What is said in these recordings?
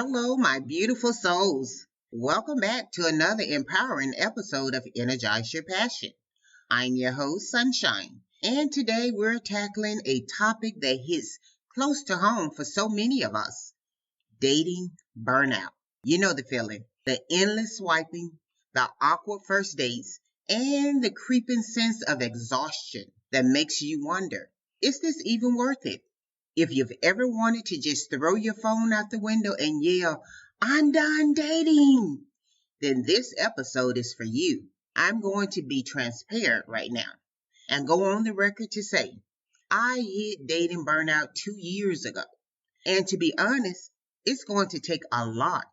Hello, my beautiful souls. Welcome back to another empowering episode of Energize Your Passion. I'm your host, Sunshine, and today we're tackling a topic that hits close to home for so many of us: dating burnout. You know the feeling, the endless swiping, the awkward first dates, and the creeping sense of exhaustion that makes you wonder, is this even worth it? If you've ever wanted to just throw your phone out the window and yell, "I'm done dating," then this episode is for you. I'm going to be transparent right now and go on the record to say I hit dating burnout 2 years ago. And to be honest, it's going to take a lot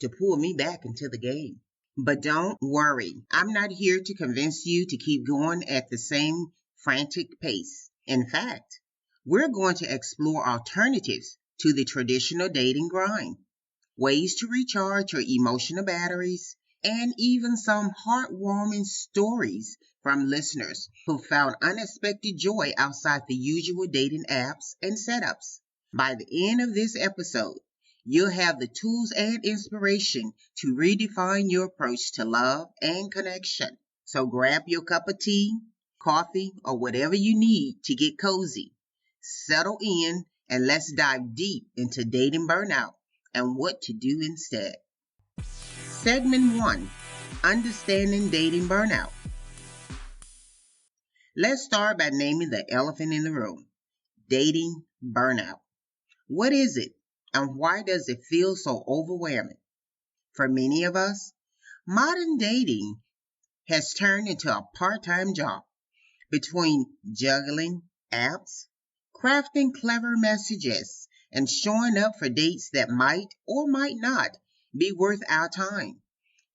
to pull me back into the game. But don't worry, I'm not here to convince you to keep going at the same frantic pace. In fact, we're going to explore alternatives to the traditional dating grind, ways to recharge your emotional batteries, and even some heartwarming stories from listeners who found unexpected joy outside the usual dating apps and setups. By the end of this episode, you'll have the tools and inspiration to redefine your approach to love and connection. So grab your cup of tea, coffee, or whatever you need to get cozy. Settle in and let's dive deep into dating burnout and what to do instead. Segment 1: Understanding Dating Burnout. Let's start by naming the elephant in the room: dating burnout. What is it, and why does it feel so overwhelming? For many of us, modern dating has turned into a part-time job. Between juggling apps, crafting clever messages, and showing up for dates that might or might not be worth our time,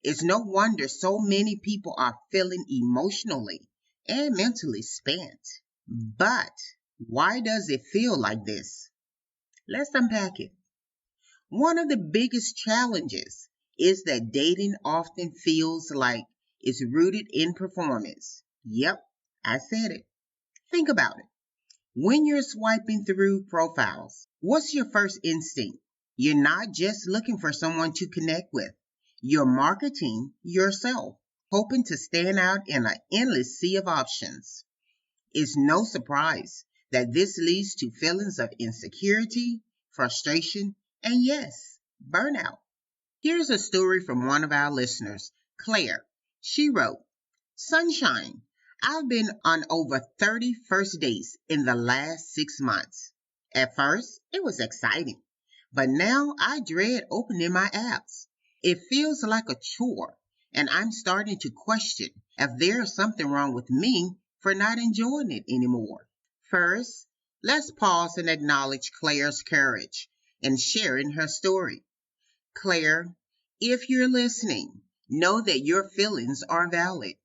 it's no wonder so many people are feeling emotionally and mentally spent. But why does it feel like this? Let's unpack it. One of the biggest challenges is that dating often feels like it's rooted in performance. Yep, I said it. Think about it. When you're swiping through profiles, what's your first instinct? You're not just looking for someone to connect with. You're marketing yourself, hoping to stand out in an endless sea of options. It's no surprise that this leads to feelings of insecurity, frustration, and yes, burnout. Here's a story from one of our listeners, Claire. She wrote, "Sunshine, I've been on over 30 first dates in the last 6 months. At first, it was exciting, but now I dread opening my apps. It feels like a chore, and I'm starting to question if there's something wrong with me for not enjoying it anymore." First, let's pause and acknowledge Claire's courage in sharing her story. Claire, if you're listening, know that your feelings are valid.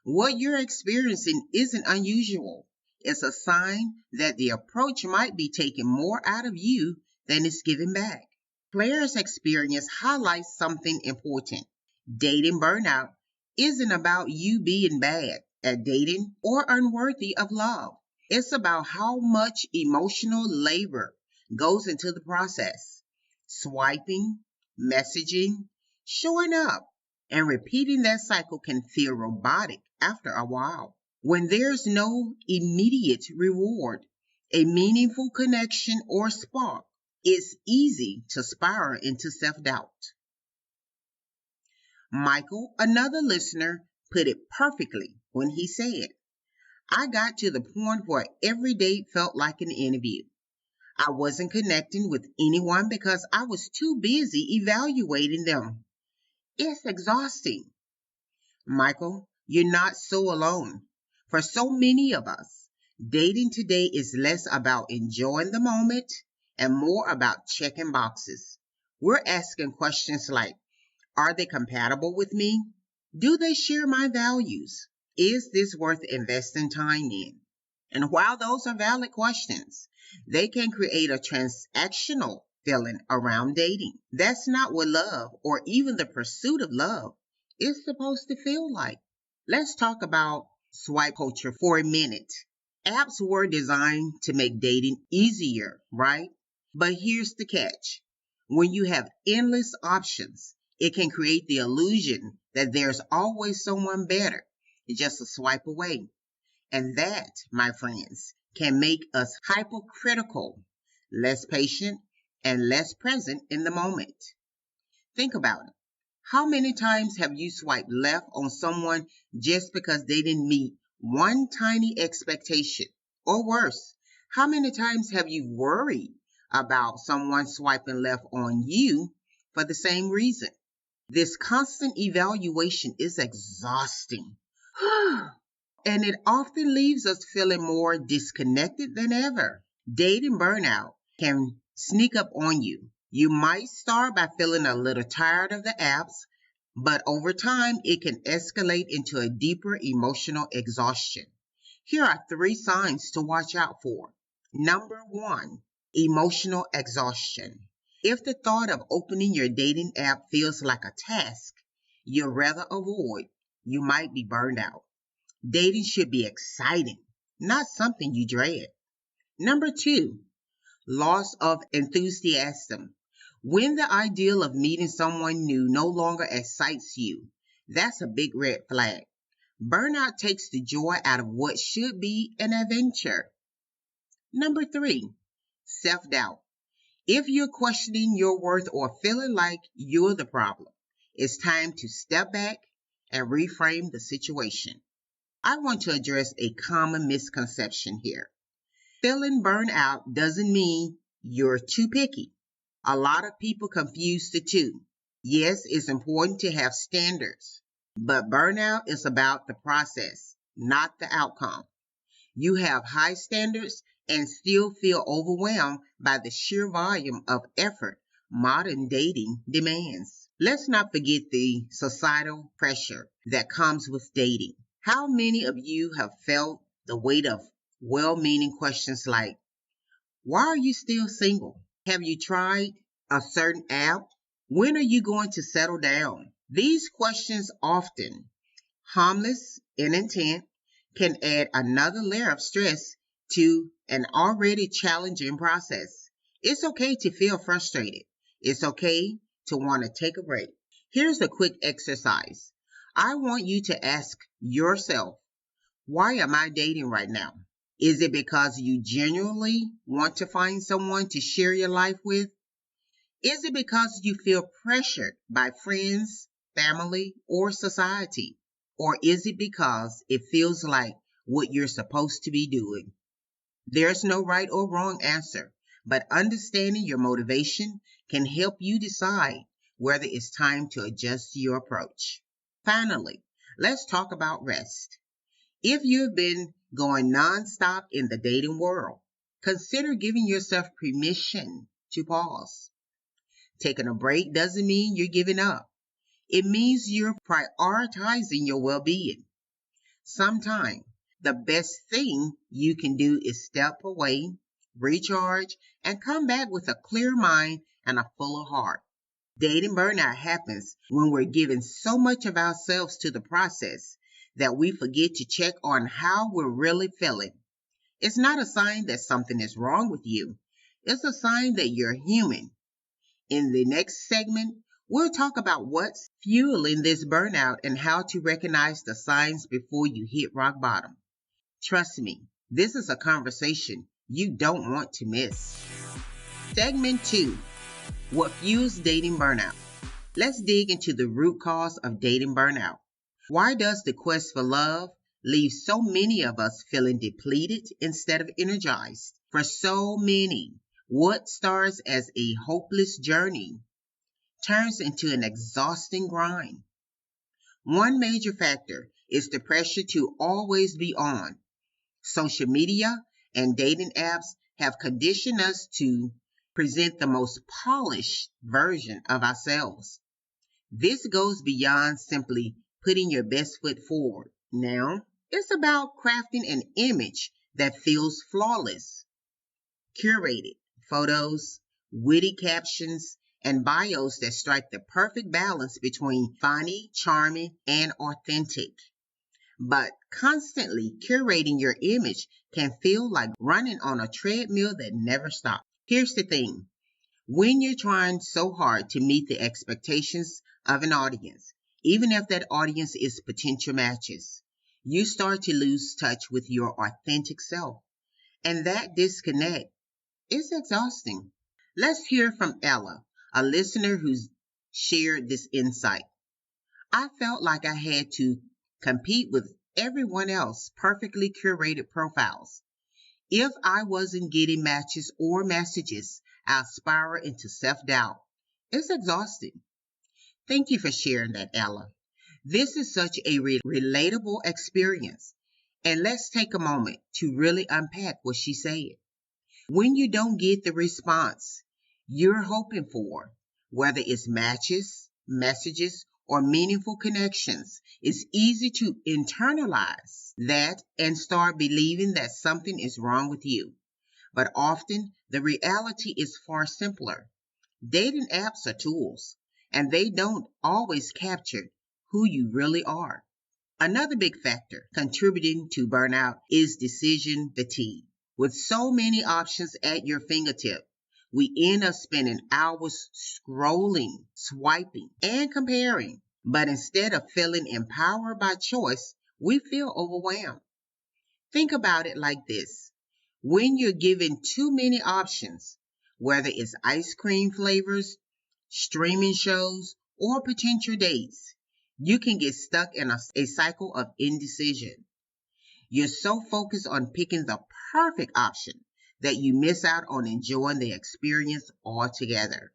What you're experiencing isn't unusual. It's a sign that the approach might be taking more out of you than it's giving back. Claire's experience highlights something important. Dating burnout isn't about you being bad at dating or unworthy of love. It's about how much emotional labor goes into the process. Swiping, messaging, showing up, and repeating that cycle can feel robotic after a while. When there's no immediate reward, a meaningful connection, or spark, it's easy to spiral into self-doubt. Michael, another listener, put it perfectly when he said, "I got to the point where every date felt like an interview. I wasn't connecting with anyone because I was too busy evaluating them. It's exhausting." Michael, you're not so alone. For so many of us, dating today is less about enjoying the moment and more about checking boxes. We're asking questions like, are they compatible with me? Do they share my values? Is this worth investing time in? And while those are valid questions, they can create a transactional feeling around dating. That's not what love, or even the pursuit of love, is supposed to feel like. Let's talk about swipe culture for a minute. Apps were designed to make dating easier, right? But here's the catch. When you have endless options, it can create the illusion that there's always someone better, just a swipe away. And that, my friends, can make us hypercritical, less patient, and less present in the moment. Think about it. How many times have you swiped left on someone just because they didn't meet one tiny expectation? Or worse, how many times have you worried about someone swiping left on you for the same reason? This constant evaluation is exhausting. And it often leaves us feeling more disconnected than ever. Dating burnout can sneak up on you. You might start by feeling a little tired of the apps, but over time it can escalate into a deeper emotional exhaustion. Here are 3 signs to watch out for. Number 1, emotional exhaustion. If the thought of opening your dating app feels like a task you'd rather avoid, you might be burned out. Dating should be exciting, not something you dread. Number 2, loss of enthusiasm. When the ideal of meeting someone new no longer excites you, that's a big red flag. Burnout takes the joy out of what should be an adventure. Number 3, self-doubt. If you're questioning your worth or feeling like you're the problem, it's time to step back and reframe the situation. I want to address a common misconception here. Feeling burned out doesn't mean you're too picky. A lot of people confuse the two. Yes, it's important to have standards, but burnout is about the process, not the outcome. You have high standards and still feel overwhelmed by the sheer volume of effort modern dating demands. Let's not forget the societal pressure that comes with dating. How many of you have felt the weight of well-meaning questions like, why are you still single? Have you tried a certain app? When are you going to settle down? These questions, often harmless in intent, can add another layer of stress to an already challenging process. It's okay to feel frustrated. It's okay to want to take a break. Here's a quick exercise. I want you to ask yourself, why am I dating right now? Is it because you genuinely want to find someone to share your life with? Is it because you feel pressured by friends, family, or society? Or is it because it feels like what you're supposed to be doing? There's no right or wrong answer, but understanding your motivation can help you decide whether it's time to adjust your approach. Finally, let's talk about rest. If you've been going nonstop in the dating world, consider giving yourself permission to pause. Taking a break doesn't mean you're giving up. It means you're prioritizing your well-being. Sometimes the best thing you can do is step away, recharge, and come back with a clear mind and a fuller heart. Dating burnout happens when we're giving so much of ourselves to the process that we forget to check on how we're really feeling. It's not a sign that something is wrong with you. It's a sign that you're human. In the next segment, we'll talk about what's fueling this burnout and how to recognize the signs before you hit rock bottom. Trust me, this is a conversation you don't want to miss. Segment 2, what fuels dating burnout? Let's dig into the root cause of dating burnout. Why does the quest for love leave so many of us feeling depleted instead of energized? For so many, what starts as a hopeless journey turns into an exhausting grind. One major factor is the pressure to always be on. Social media and dating apps have conditioned us to present the most polished version of ourselves. This goes beyond simply putting your best foot forward. Now, it's about crafting an image that feels flawless. Curated photos, witty captions, and bios that strike the perfect balance between funny, charming, and authentic. But constantly curating your image can feel like running on a treadmill that never stops. Here's the thing. When you're trying so hard to meet the expectations of an audience, even if that audience is potential matches, you start to lose touch with your authentic self. And that disconnect is exhausting. Let's hear from Ella, a listener who's shared this insight. I felt like I had to compete with everyone else perfectly curated profiles. If I wasn't getting matches or messages, I'll spiral into self-doubt. It's exhausting. Thank you for sharing that, Ella. This is such a relatable experience. And let's take a moment to really unpack what she said. When you don't get the response you're hoping for, whether it's matches, messages, or meaningful connections, it's easy to internalize that and start believing that something is wrong with you. But often the reality is far simpler. Dating apps are tools, and they don't always capture who you really are. Another big factor contributing to burnout is decision fatigue. With so many options at your fingertip, we end up spending hours scrolling, swiping, and comparing. But instead of feeling empowered by choice, we feel overwhelmed. Think about it like this. When you're given too many options, whether it's ice cream flavors, streaming shows, or potential dates, you can get stuck in a cycle of indecision. You're so focused on picking the perfect option that you miss out on enjoying the experience altogether.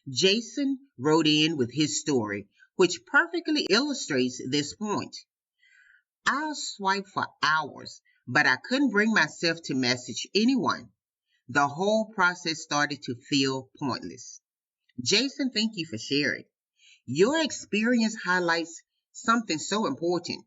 Jason wrote in with his story, which perfectly illustrates this point. I'll swipe for hours, but I couldn't bring myself to message anyone. The whole process started to feel pointless. Jason, thank you for sharing. Your experience highlights something so important.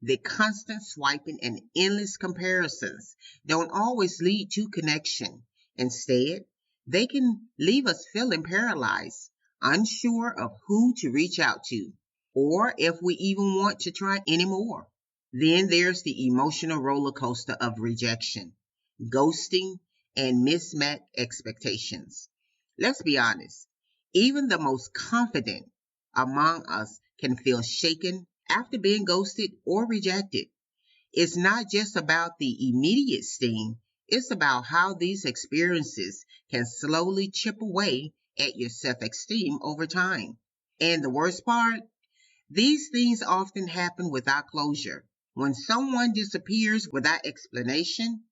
The constant swiping and endless comparisons don't always lead to connection. Instead, they can leave us feeling paralyzed, unsure of who to reach out to, or if we even want to try anymore. Then there's the emotional roller coaster of rejection, ghosting, and mismatched expectations. Let's be honest, even the most confident among us can feel shaken after being ghosted or rejected. It's not just about the immediate sting, it's about how these experiences can slowly chip away at your self esteem over time. And the worst part, these things often happen without closure. When someone disappears without explanation,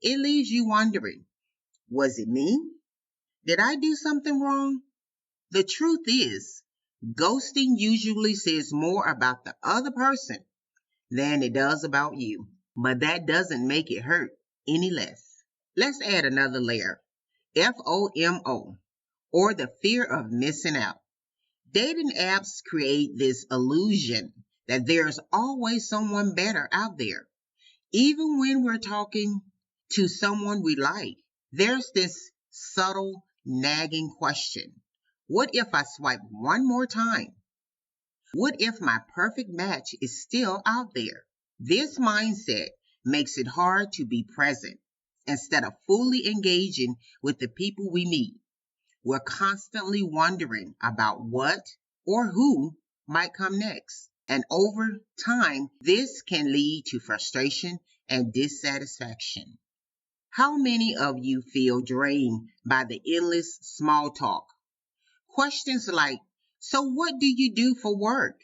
it leaves you wondering, was it me? Did I do something wrong? The truth is, ghosting usually says more about the other person than it does about you. But that doesn't make it hurt any less. Let's add another layer. FOMO, or the fear of missing out. Dating apps create this illusion that there's always someone better out there. Even when we're talking to someone we like, there's this subtle, nagging question. What if I swipe one more time? What if my perfect match is still out there? This mindset makes it hard to be present. Instead of fully engaging with the people we meet, we're constantly wondering about what or who might come next. And over time, this can lead to frustration and dissatisfaction. How many of you feel drained by the endless small talk? Questions like, so what do you do for work?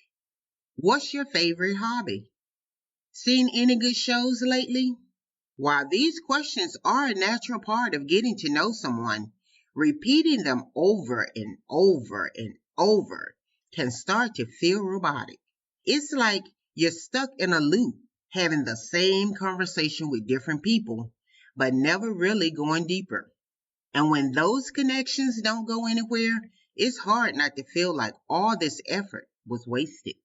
What's your favorite hobby? Seen any good shows lately? While these questions are a natural part of getting to know someone, repeating them over and over and over can start to feel robotic. It's like you're stuck in a loop, having the same conversation with different people, but never really going deeper. And when those connections don't go anywhere, it's hard not to feel like all this effort was wasted.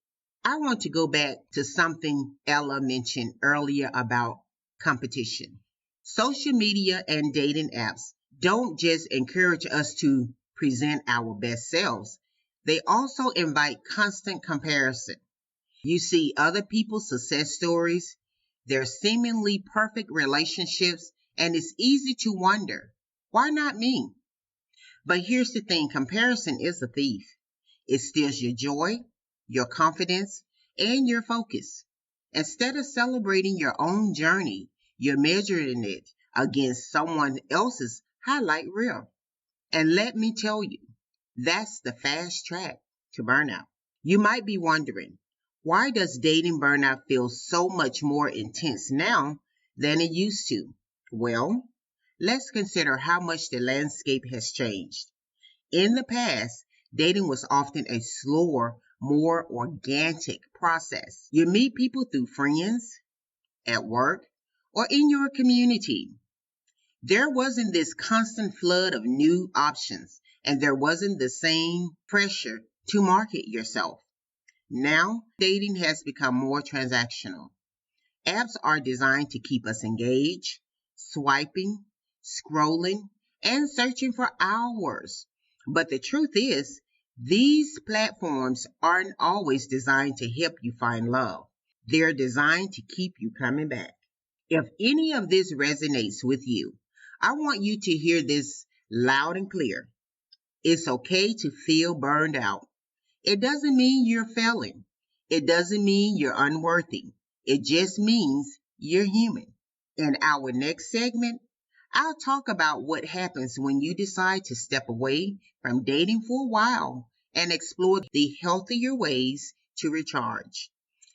I want to go back to something Ella mentioned earlier about competition. Social media and dating apps don't just encourage us to present our best selves, they also invite constant comparison. You see other people's success stories, their seemingly perfect relationships, and it's easy to wonder, why not me? But here's the thing, comparison is a thief. It steals your joy, your confidence, and your focus. Instead of celebrating your own journey, you're measuring it against someone else's highlight reel. And let me tell you, that's the fast track to burnout. You might be wondering, why does dating burnout feel so much more intense now than it used to? Well, let's consider how much the landscape has changed. In the past, dating was often a slower, more organic process. You meet people through friends, at work, or in your community. There wasn't this constant flood of new options, and there wasn't the same pressure to market yourself. Now, dating has become more transactional. Apps are designed to keep us engaged, swiping, scrolling, and searching for hours. But the truth is, these platforms aren't always designed to help you find love. They're designed to keep you coming back. If any of this resonates with you, I want you to hear this loud and clear. It's okay to feel burned out. It doesn't mean you're failing. It doesn't mean you're unworthy. It just means you're human. In our next segment, I'll talk about what happens when you decide to step away from dating for a while and explore the healthier ways to recharge.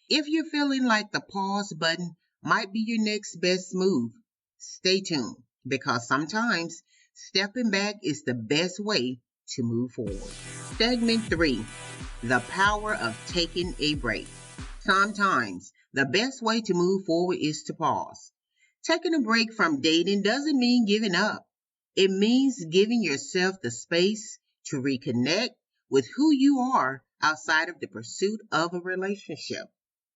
If you're feeling like the pause button might be your next best move, stay tuned because sometimes stepping back is the best way to move forward. Segment 3, the power of taking a break. Sometimes the best way to move forward is to pause. Taking a break from dating doesn't mean giving up. It means giving yourself the space to reconnect with who you are outside of the pursuit of a relationship.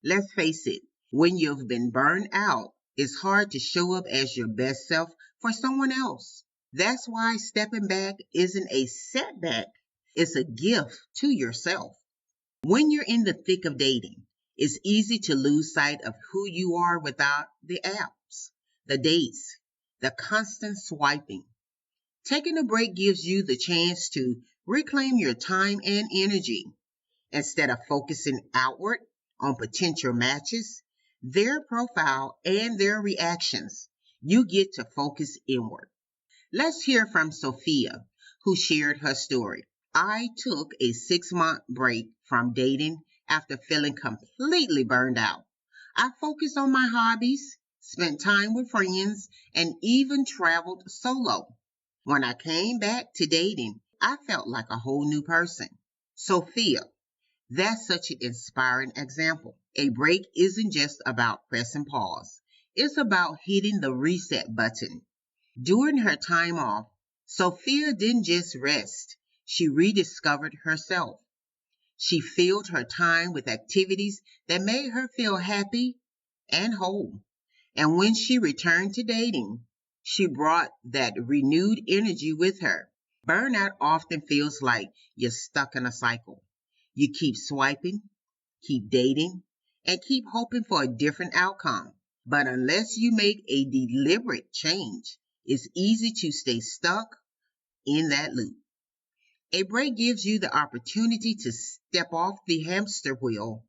Let's face it, when you've been burned out, it's hard to show up as your best self for someone else. That's why stepping back isn't a setback, it's a gift to yourself. When you're in the thick of dating, it's easy to lose sight of who you are without the apps, the dates, the constant swiping. Taking a break gives you the chance to reclaim your time and energy. Instead of focusing outward on potential matches, their profile, and their reactions, you get to focus inward. Let's hear from Sophia, who shared her story. I took a 6-month break from dating after feeling completely burned out. I focused on my hobbies, spent time with friends, and even traveled solo. When I came back to dating, I felt like a whole new person. Sophia, that's such an inspiring example. A break isn't just about pressing pause. It's about hitting the reset button. During her time off, Sophia didn't just rest. She rediscovered herself. She filled her time with activities that made her feel happy and whole. And when she returned to dating, she brought that renewed energy with her. Burnout often feels like you're stuck in a cycle. You keep swiping, keep dating, and keep hoping for a different outcome. But unless you make a deliberate change, it's easy to stay stuck in that loop. A break gives you the opportunity to step off the hamster wheel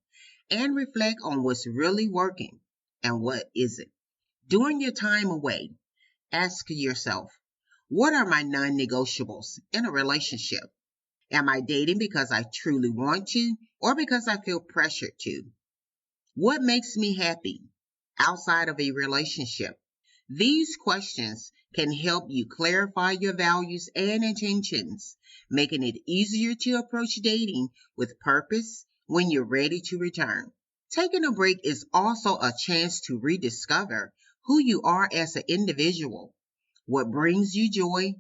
and reflect on what's really working and what isn't. During your time away, ask yourself, what are my non-negotiables in a relationship? Am I dating because I truly want to or because I feel pressured to? What makes me happy outside of a relationship? These questions can help you clarify your values and intentions, making it easier to approach dating with purpose when you're ready to return. Taking a break is also a chance to rediscover who you are as an individual, what brings you joy,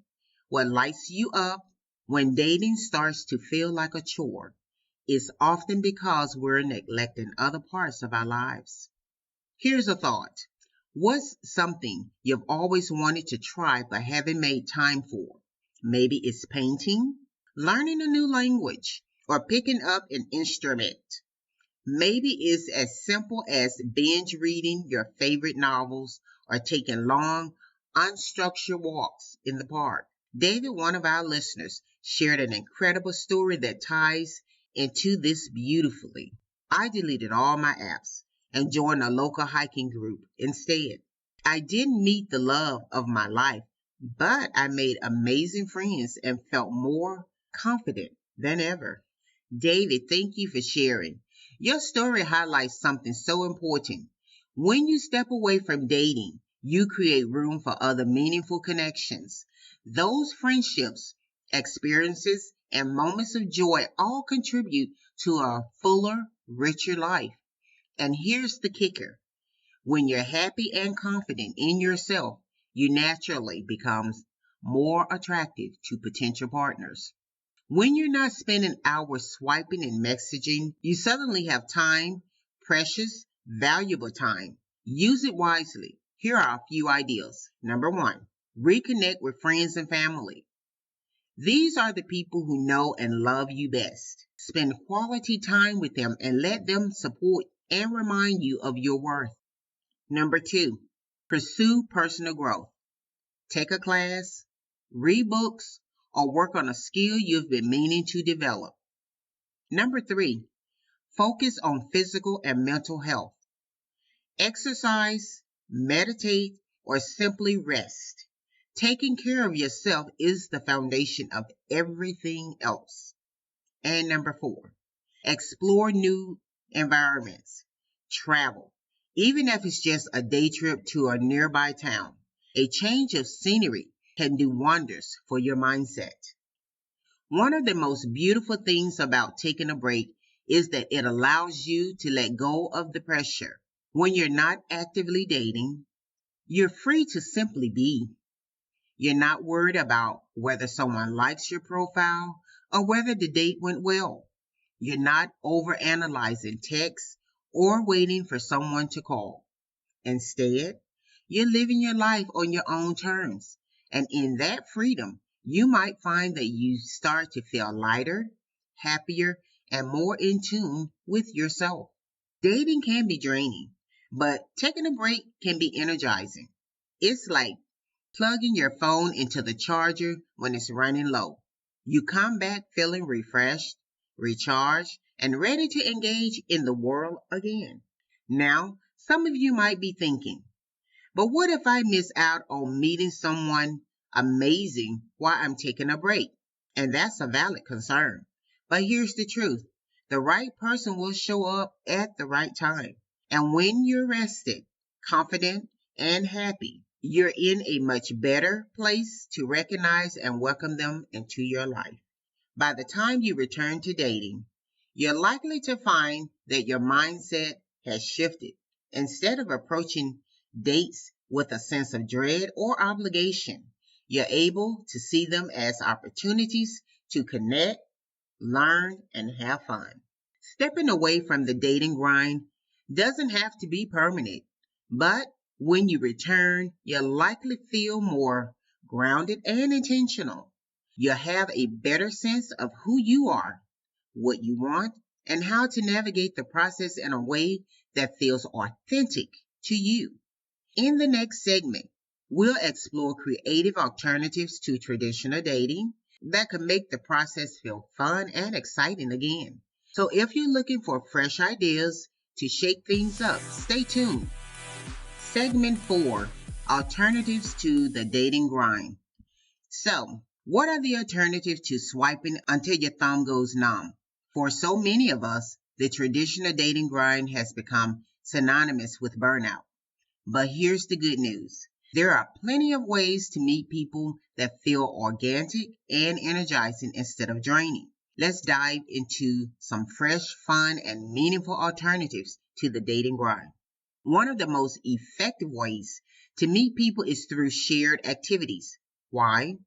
what lights you up. When dating starts to feel like a chore, it's often because we're neglecting other parts of our lives. Here's a thought. What's something you've always wanted to try but haven't made time for? Maybe it's painting, learning a new language, or picking up an instrument. Maybe it's as simple as binge reading your favorite novels or taking long, unstructured walks in the park. David, one of our listeners, shared an incredible story that ties into this beautifully. I deleted all my apps and joined a local hiking group instead. I didn't meet the love of my life, but I made amazing friends and felt more confident than ever. David, thank you for sharing. Your story highlights something so important. When you step away from dating, you create room for other meaningful connections. Those friendships, experiences, and moments of joy all contribute to a fuller, richer life. And here's the kicker. When you're happy and confident in yourself, you naturally become more attractive to potential partners. When you're not spending hours swiping and messaging, you suddenly have time, precious, valuable time. Use it wisely. Here are a few ideas. Number one, reconnect with friends and family. These are the people who know and love you best. Spend quality time with them and let them support and remind you of your worth. Number two, pursue personal growth. Take a class, read books, or work on a skill you've been meaning to develop. Number three, focus on physical and mental health. Exercise, meditate, or simply rest. Taking care of yourself is the foundation of everything else. And number four, explore new environments. Travel, even if it's just a day trip to a nearby town. A change of scenery can do wonders for your mindset. One of the most beautiful things about taking a break is that it allows you to let go of the pressure. When you're not actively dating, you're free to simply be. You're not worried about whether someone likes your profile or whether the date went well. You're not overanalyzing texts or waiting for someone to call. Instead, you're living your life on your own terms. And in that freedom, you might find that you start to feel lighter, happier, and more in tune with yourself. Dating can be draining, but taking a break can be energizing. It's like plugging your phone into the charger when it's running low. You come back feeling refreshed, recharged, and ready to engage in the world again. Now, some of you might be thinking, but what if I miss out on meeting someone amazing while I'm taking a break? And that's a valid concern. But here's the truth. The right person will show up at the right time. And when you're rested, confident, and happy, you're in a much better place to recognize and welcome them into your life. By the time you return to dating, you're likely to find that your mindset has shifted. Instead of approaching dates with a sense of dread or obligation, you're able to see them as opportunities to connect, learn, and have fun. Stepping away from the dating grind doesn't have to be permanent, but when you return, you'll likely feel more grounded and intentional. You'll have a better sense of who you are, what you want, and how to navigate the process in a way that feels authentic to you. In the next segment, we'll explore creative alternatives to traditional dating that can make the process feel fun and exciting again. So if you're looking for fresh ideas to shake things up, stay tuned. Segment 4, Alternatives to the Dating Grind. So, what are the alternatives to swiping until your thumb goes numb? For so many of us, the traditional dating grind has become synonymous with burnout. But here's the good news. There are plenty of ways to meet people that feel organic and energizing instead of draining. Let's dive into some fresh, fun, and meaningful alternatives to the dating grind. One of the most effective ways to meet people is through shared activities. Why?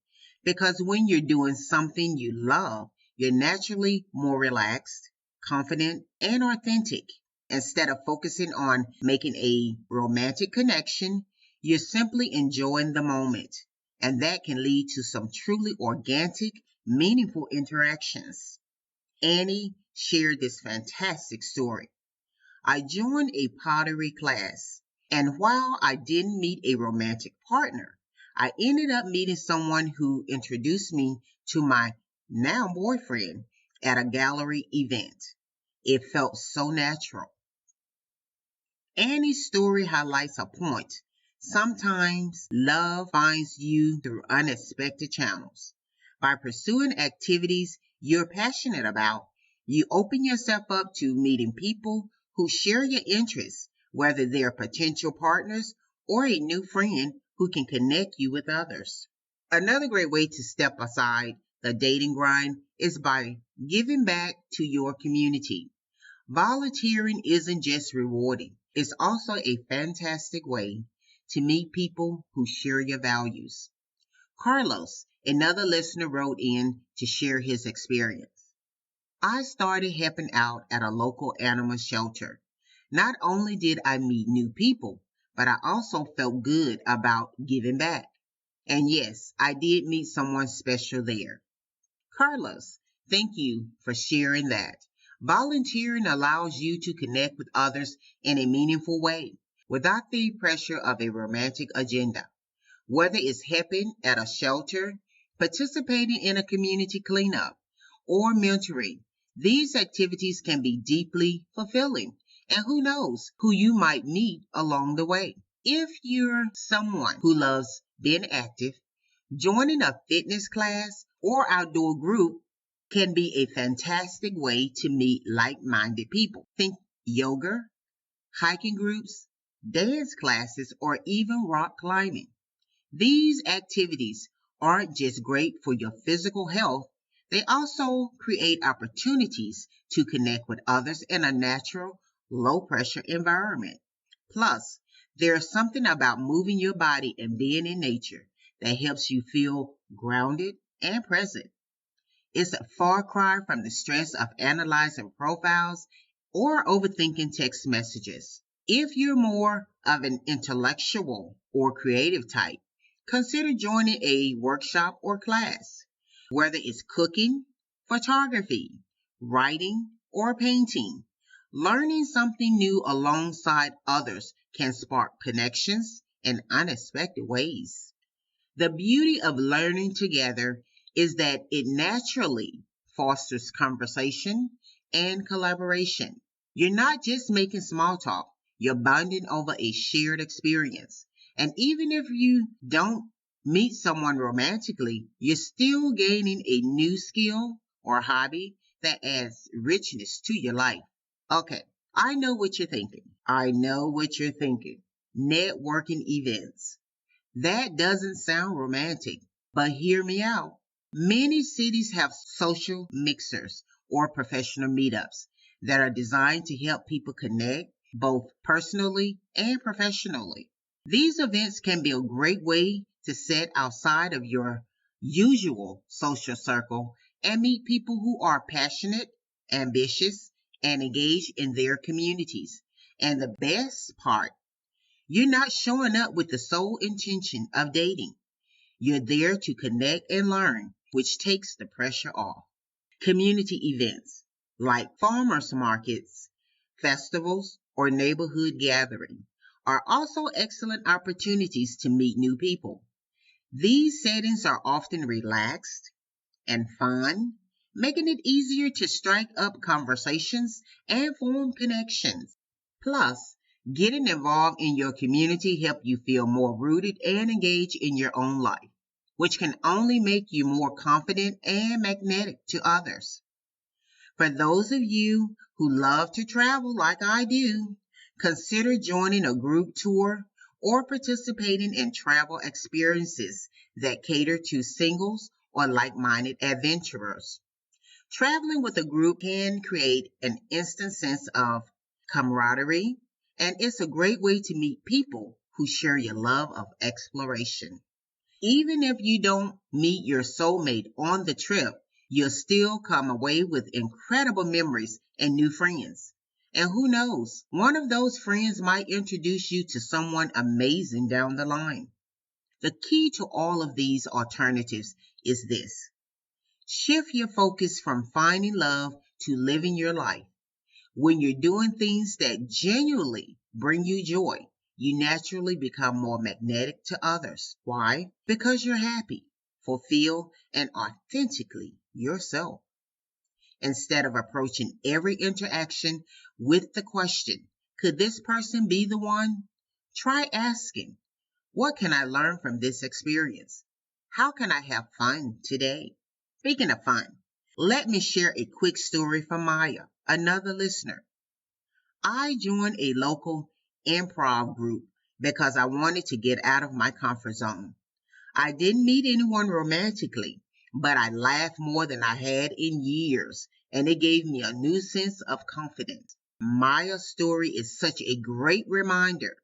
Because when you're doing something you love, you're naturally more relaxed, confident, and authentic. Instead of focusing on making a romantic connection, you're simply enjoying the moment. And that can lead to some truly organic, meaningful interactions. Annie shared this fantastic story. I joined a pottery class, and while I didn't meet a romantic partner, I ended up meeting someone who introduced me to my now boyfriend at a gallery event. It felt so natural. Annie's story highlights a point. Sometimes love finds you through unexpected channels. By pursuing activities you're passionate about, you open yourself up to meeting people who share your interests, whether they're potential partners or a new friend who can connect you with others. Another great way to step aside the dating grind is by giving back to your community. Volunteering isn't just rewarding, it's also a fantastic way to meet people who share your values. Carlos, another listener, wrote in to share his experience. I started helping out at a local animal shelter. Not only did I meet new people, but I also felt good about giving back. And yes, I did meet someone special there. Carlos, thank you for sharing that. Volunteering allows you to connect with others in a meaningful way without the pressure of a romantic agenda. Whether it's helping at a shelter, participating in a community cleanup, or mentoring, these activities can be deeply fulfilling. And who knows who you might meet along the way. If you're someone who loves being active, joining a fitness class or outdoor group can be a fantastic way to meet like-minded people. Think yoga, hiking groups, dance classes, or even rock climbing. These activities aren't just great for your physical health, they also create opportunities to connect with others in a natural, low-pressure environment. Plus, there's something about moving your body and being in nature that helps you feel grounded and present. It's a far cry from the stress of analyzing profiles or overthinking text messages. If you're more of an intellectual or creative type, consider joining a workshop or class, whether it's cooking, photography, writing, or painting. Learning something new alongside others can spark connections in unexpected ways. The beauty of learning together is that it naturally fosters conversation and collaboration. You're not just making small talk, you're bonding over a shared experience. And even if you don't meet someone romantically, you're still gaining a new skill or hobby that adds richness to your life. Okay, I know what you're thinking. I know what you're thinking. Networking events. That doesn't sound romantic, but hear me out. Many cities have social mixers or professional meetups that are designed to help people connect both personally and professionally. These events can be a great way to set outside of your usual social circle and meet people who are passionate, ambitious, and engaged in their communities. And the best part, you're not showing up with the sole intention of dating. You're there to connect and learn, which takes the pressure off. Community events like farmers markets, festivals, or neighborhood gatherings are also excellent opportunities to meet new people. These settings are often relaxed and fun, making it easier to strike up conversations and form connections. Plus, getting involved in your community helps you feel more rooted and engaged in your own life, which can only make you more confident and magnetic to others. For those of you who love to travel like I do, consider joining a group tour or participating in travel experiences that cater to singles or like-minded adventurers. Traveling with a group can create an instant sense of camaraderie, and it's a great way to meet people who share your love of exploration. Even if you don't meet your soulmate on the trip, you'll still come away with incredible memories and new friends. And who knows, one of those friends might introduce you to someone amazing down the line. The key to all of these alternatives is this. Shift your focus from finding love to living your life. When you're doing things that genuinely bring you joy, you naturally become more magnetic to others. Why? Because you're happy, fulfilled, and authentically yourself. Instead of approaching every interaction with the question, could this person be the one? Try asking, what can I learn from this experience? How can I have fun today? Speaking of fun, let me share a quick story from Maya, another listener. I joined a local improv group because I wanted to get out of my comfort zone. I didn't meet anyone romantically, but I laughed more than I had in years, and it gave me a new sense of confidence. Maya's story is such a great reminder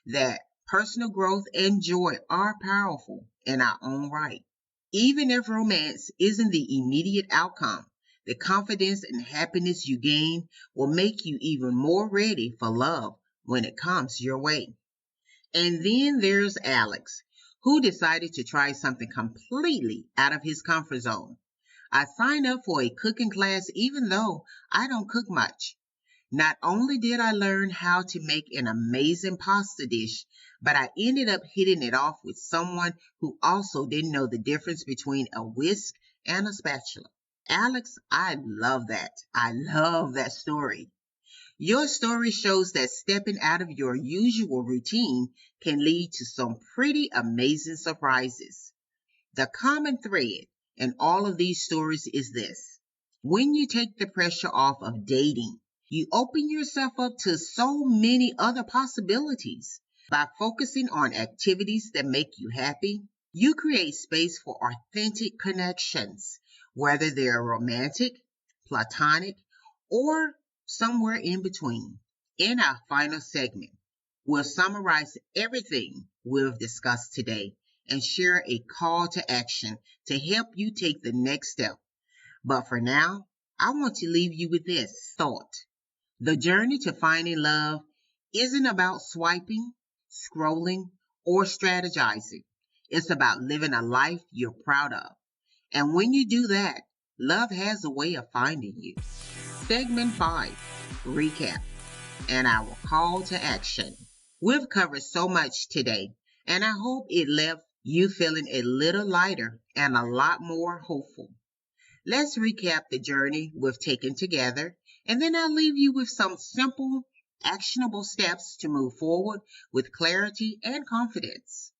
that personal growth and joy are powerful in our own right. Even if romance isn't the immediate outcome, the confidence and happiness you gain will make you even more ready for love when it comes your way. And then there's Alex, who decided to try something completely out of his comfort zone. I signed up for a cooking class even though I don't cook much. Not only did I learn how to make an amazing pasta dish, but I ended up hitting it off with someone who also didn't know the difference between a whisk and a spatula. Alex, I love that. I love that story. Your story shows that stepping out of your usual routine can lead to some pretty amazing surprises. The common thread in all of these stories is this. When you take the pressure off of dating, you open yourself up to so many other possibilities. By focusing on activities that make you happy, you create space for authentic connections, whether they're romantic, platonic, or somewhere in between. In our final segment, we'll summarize everything we've discussed today and share a call to action to help you take the next step. But for now, I want to leave you with this thought. The journey to finding love isn't about swiping, scrolling, or strategizing. It's about living a life you're proud of. And when you do that, love has a way of finding you. Segment 5, Recap, and our call to action. We've covered so much today, and I hope it left you feeling a little lighter and a lot more hopeful. Let's recap the journey we've taken together, and then I'll leave you with some simple, actionable steps to move forward with clarity and confidence.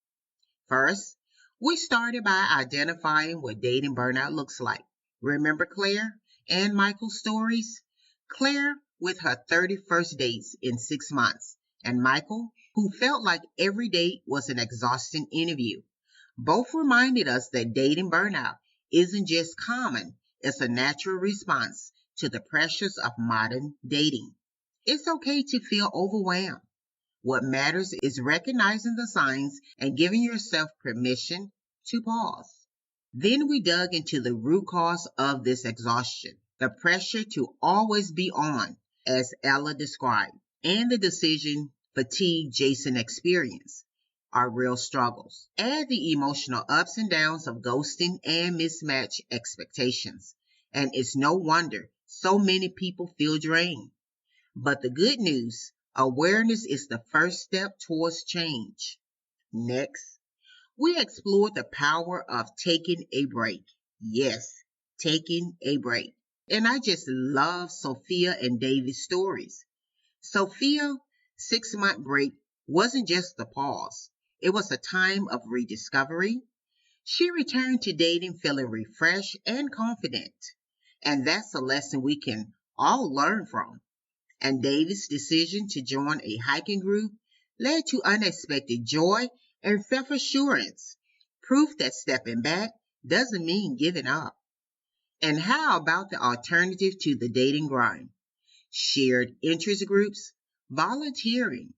First, we started by identifying what dating burnout looks like. Remember Claire and Michael's stories? Claire with her 31st dates in 6 months, and Michael, who felt like every date was an exhausting interview. Both reminded us that dating burnout isn't just common, it's a natural response to the pressures of modern dating. It's okay to feel overwhelmed. What matters is recognizing the signs and giving yourself permission to pause. Then we dug into the root cause of this exhaustion, the pressure to always be on, as Ella described, and the decision fatigue Jason experienced are real struggles. Add the emotional ups and downs of ghosting and mismatched expectations. And it's no wonder so many people feel drained. But the good news, awareness is the first step towards change. Next, we explored the power of taking a break. Yes, taking a break. And I just love Sophia and David's stories. Sophia's 6-month break wasn't just a pause. It was a time of rediscovery. She returned to dating feeling refreshed and confident. And that's a lesson we can all learn from. And David's decision to join a hiking group led to unexpected joy and self-assurance, proof that stepping back doesn't mean giving up. And how about the alternative to the dating grind? Shared interest groups, volunteering,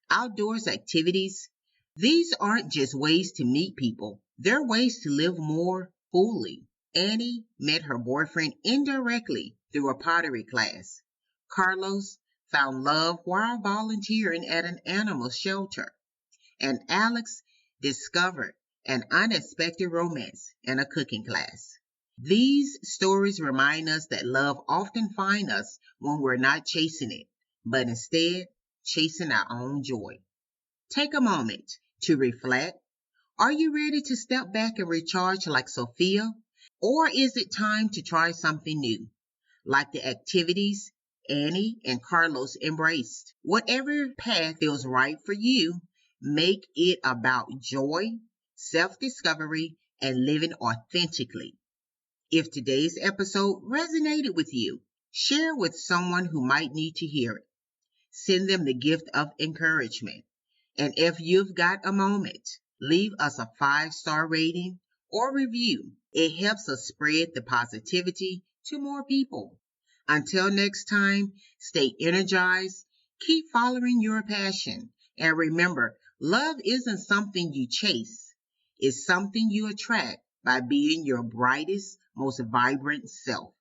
outdoors activities. These aren't just ways to meet people, they're ways to live more fully. Annie met her boyfriend indirectly through a pottery class. Carlos found love while volunteering at an animal shelter. And Alex discovered an unexpected romance in a cooking class. These stories remind us that love often finds us when we're not chasing it, but instead chasing our own joy. Take a moment to reflect. Are you ready to step back and recharge like Sophia? Or is it time to try something new, like the activities Annie and Carlos embraced? Whatever path feels right for you, make it about joy, self discovery, and living authentically. If today's episode resonated with you, share with someone who might need to hear it. Send them the gift of encouragement. And if you've got a moment, leave us a 5-star rating or review. It helps us spread the positivity to more people. Until next time, stay energized, keep following your passion, and remember, love isn't something you chase, it's something you attract by being your brightest, most vibrant self.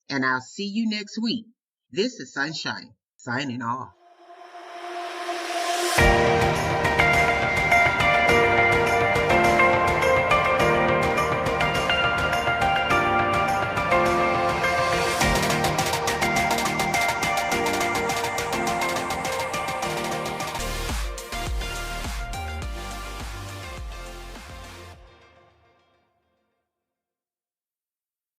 And I'll see you next week. This is Sunshine, signing off.